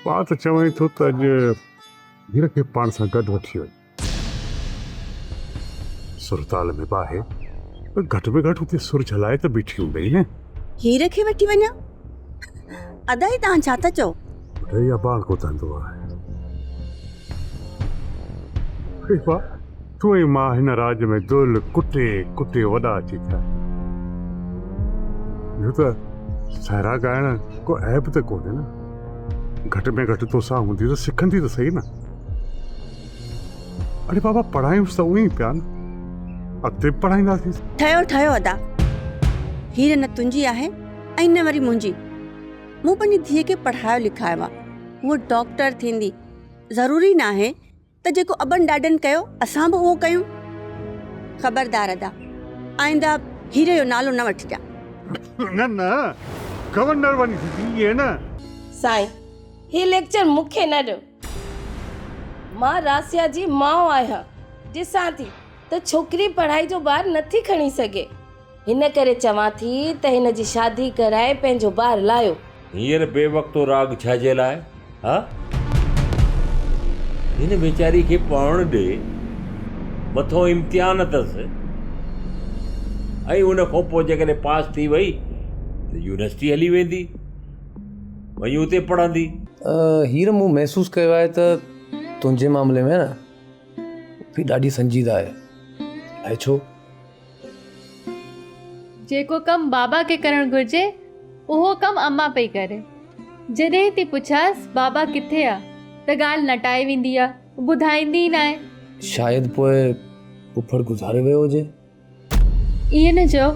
बात चवई थो त अॼु हीर खे पाण सां गॾु वठी वञ। सुरताल में बाहे घटि में घटि हुते सुर झलाए त बीठी हूंदई न। हीर खे वठी वञा? अदाई तव्हां छा था चओ? इहा बाल को धंधो आहे। तूं ई मां हिन राज में दुल कुटे कुटे वॾा अची थिया। इहो त सायरा ॻाइण को ऐब त कोन्हे न। घटि में घटि तोसां हूंदी त सिखंदी त सही न। अरे बाबा पढ़ायूंसि त उहे ई पिया न, अॻिते बि पढ़ाईंदासीं। ठहियो ठहियो अदा, हीर न तुंहिंजी आहे ऐं न वरी मुंहिंजी। मूं पंहिंजी धीअ खे पढ़ायो लिखायो आहे, उहा डॉक्टर थींदी। ज़रूरी न आहे त जेको अबनि ॾाॾनि कयो असां बि उहो कयूं। ख़बरदार अदा, आईंदा हीरे जो नालो न वठिजा। न न गवर्नर बनी थी है न। साईं, ही लेक्चर मूंखे न ॾियो। मां रासिया जी माउ आहियां। ॾिसां थी त छोकिरी पढ़ाई जो ॿार नथी खणी सघे, हिन करे चवां थी त हिन जी शादी कराए पंहिंजो ॿार लायो। हींअर बेवक़्तो राग छाजे लाइ? हा, हिन वेचारी खे पढ़ण ॾे, मथो इम्तिहान अथसि, ऐं उन खां पोइ जेकॾहिं पास थी वई त यूनिवर्सिटी हली वेंदी, वहीं उते पढ़ंदी। हीर मूं महसूसु कयो आहे त तुंहिंजे मामले में न बि ॾाढी संजीदा आहे छो? जेको कमु बाबा खे करणु घुरिजे उहो कमु अम्मा पई करे। जॾहिं थी पुछांसि बाबा किथे आहे त ॻाल्हि नटाए वेंदी आहे, ॿुधाईंदी ई न आहे। शायदि पोइ पुफड़ गुज़ारे वियो हुजे। ईअं न चओ,